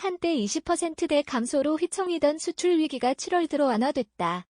한때 20%대 감소로 휘청이던 수출 위기가 7월 들어 완화됐다.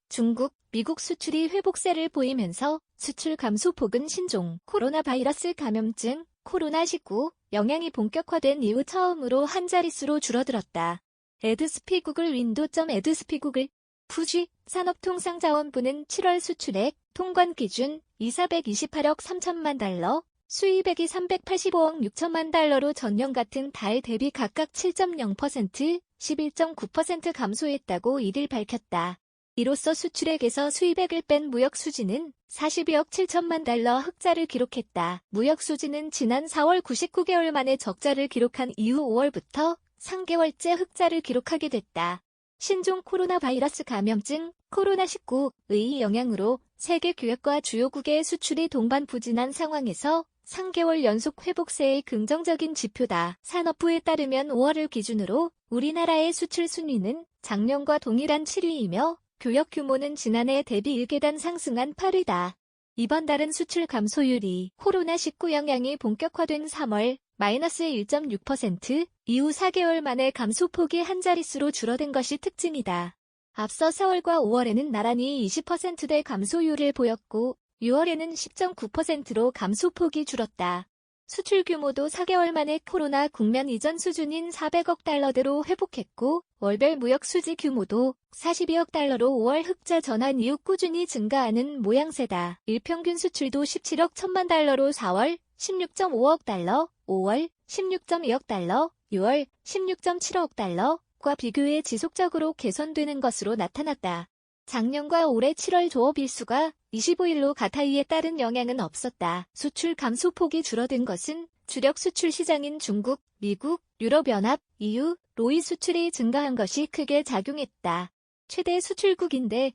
중국, 미국 수출이 회복세를 보이면서 수출 감소폭은 신종 코로나 바이러스 감염증, 코로나19 영향이 본격화된 이후 처음으로 한 자릿수로 줄어들었다. 에드스피 구글 윈도.에드스피 구글 푸지 산업통상자원부는 7월 수출액 통관 기준 428억 3천만 달러, 수입액이 385억 6천만 달러로 전년 같은 달 대비 각각 7.0%, 11.9% 감소했다고 이를 밝혔다. 이로써 수출액에서 수입액을 뺀 무역 수지는 42억 7천만 달러 흑자를 기록했다. 무역 수지는 지난 4월 99개월 만에 적자를 기록한 이후 5월부터 3개월째 흑자를 기록하게 됐다. 신종 코로나 바이러스 감염증 코로나19의 영향으로 세계 교역과 주요국의 수출이 동반부진한 상황에서 3개월 연속 회복세의 긍정적인 지표다. 산업부에 따르면 5월을 기준으로 우리나라의 수출 순위는 작년과 동일한 7위이며 교역 규모는 지난해 대비 1계단 상승한 8위다. 이번 달은 수출 감소율이 코로나19 영향이 본격화된 3월 마이너스 1.6% 이후 4개월 만에 감소폭이 한 자릿수로 줄어든 것이 특징이다. 앞서 4월과 5월에는 나란히 20%대 감소율을 보였고 6월에는 10.9%로 감소폭이 줄었다. 수출 규모도 4개월 만에 코로나 국면 이전 수준인 400억 달러대로 회복했고 월별 무역 수지 규모도 42억 달러로 5월 흑자 전환 이후 꾸준히 증가하는 모양새다. 일평균 수출도 17억 1천만 달러로 4월 16.5억 달러, 5월 16.2억 달러, 6월 16.7억 달러과 비교해 지속적으로 개선되는 것으로 나타났다. 작년과 올해 7월 조업 일수가 25일로 같아이에 따른 영향은 없었다. 수출 감소폭이 줄어든 것은 주력 수출 시장인 중국, 미국, 유럽연합, EU,로의 수출이 증가한 것이 크게 작용했다. 최대 수출국인데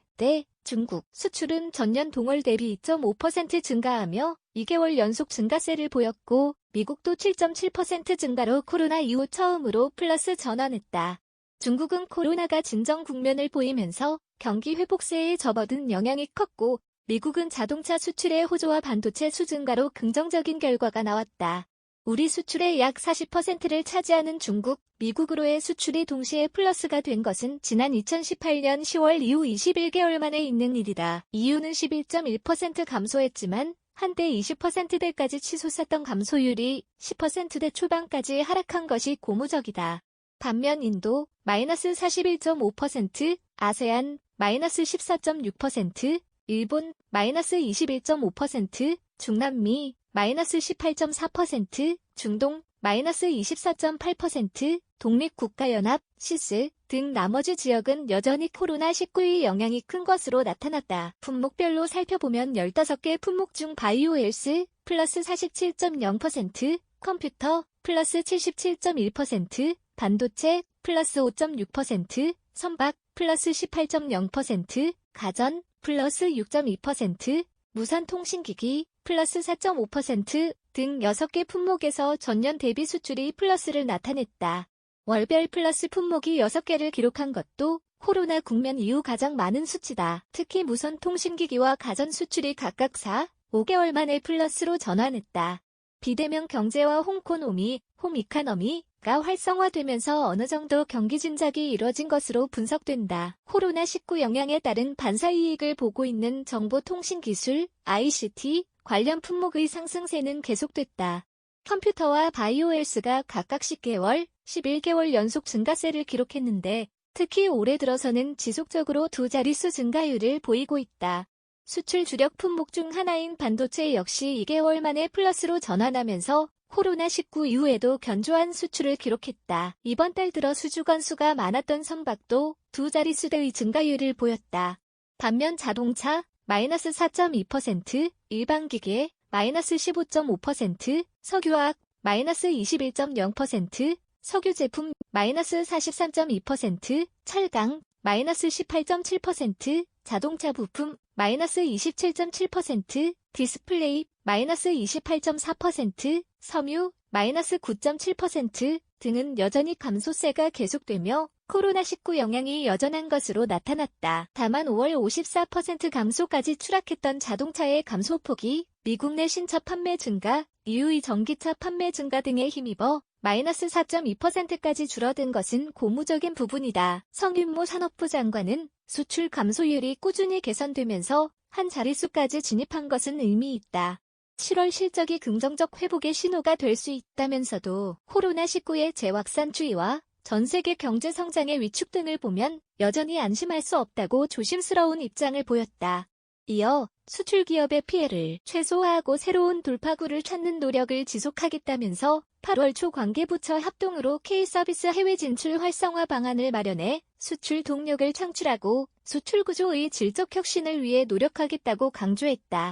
중국 수출은 전년 동월 대비 2.5% 증가하며 2개월 연속 증가세를 보였고 미국도 7.7% 증가로 코로나 이후 처음으로 플러스 전환했다. 중국은 코로나가 진정 국면을 보이면서 경기 회복세에 접어든 영향이 컸고 미국은 자동차 수출의 호조와 반도체 수증가로 긍정적인 결과가 나왔다. 우리 수출의 약 40%를 차지하는 중국, 미국으로의 수출이 동시에 플러스가 된 것은 지난 2018년 10월 이후 21개월 만에 있는 일이다. EU는 11.1% 감소했지만 한때 20%대까지 치솟았던 감소율이 10%대 초반까지 하락한 것이 고무적이다. 반면 인도, 마이너스 41.5%, 아세안, 마이너스 14.6%, 일본, 마이너스 21.5%, 중남미, 마이너스 18.4%, 중동, 마이너스 24.8%, 독립국가연합, 시스 등 나머지 지역은 여전히 코로나19의 영향이 큰 것으로 나타났다. 품목별로 살펴보면 15개 품목 중 바이오 헬스, 플러스 47.0%, 컴퓨터, 플러스 77.1%, 반도체, 플러스 5.6%, 선박, 플러스 18.0%, 가전, 플러스 6.2%, 무선통신기기, 플러스 4.5% 등 6개 품목에서 전년 대비 수출이 플러스를 나타냈다. 월별 플러스 품목이 6개를 기록한 것도 코로나 국면 이후 가장 많은 수치다. 특히 무선통신기기와 가전 수출이 각각 4, 5개월 만에 플러스로 전환했다. 비대면 경제와 홈코노미, 홈이카너미가 활성화되면서 어느 정도 경기 진작이 이뤄진 것으로 분석된다. 코로나19 영향에 따른 반사이익을 보고 있는 정보통신기술, ICT 관련 품목의 상승세는 계속됐다. 컴퓨터와 바이오헬스가 각각 10개월, 11개월 연속 증가세를 기록했는데 특히 올해 들어서는 지속적으로 두 자릿수 증가율을 보이고 있다. 수출 주력 품목 중 하나인 반도체 역시 2개월 만에 플러스로 전환하면서 코로나19 이후에도 견조한 수출을 기록했다. 이번 달 들어 수주 건수가 많았던 선박도 두 자릿수대의 증가율을 보였다. 반면 자동차, 마이너스 4.2%, 일반기계, 마이너스 15.5%, 석유화학, 마이너스 21.0%, 석유제품, 마이너스 43.2%, 철강, 마이너스 18.7%, 자동차 부품, 마이너스 27.7%, 디스플레이, 마이너스 28.4%, 섬유, 마이너스 9.7% 등은 여전히 감소세가 계속되며 코로나19 영향이 여전한 것으로 나타났다. 다만 5월 54% 감소까지 추락했던 자동차의 감소폭이 미국 내 신차 판매 증가, EU의 전기차 판매 증가 등에 힘입어 마이너스 4.2%까지 줄어든 것은 고무적인 부분이다. 성윤모 산업부 장관은 수출 감소율이 꾸준히 개선되면서 한 자릿수까지 진입한 것은 의미 있다. 7월 실적이 긍정적 회복의 신호가 될 수 있다면서도 코로나19의 재확산 추이와 전 세계 경제 성장의 위축 등을 보면 여전히 안심할 수 없다고 조심스러운 입장을 보였다. 이어 수출 기업의 피해를 최소화하고 새로운 돌파구를 찾는 노력을 지속하겠다면서 8월 초 관계부처 합동으로 K서비스 해외 진출 활성화 방안을 마련해 수출 동력을 창출하고 수출 구조의 질적 혁신을 위해 노력하겠다고 강조했다.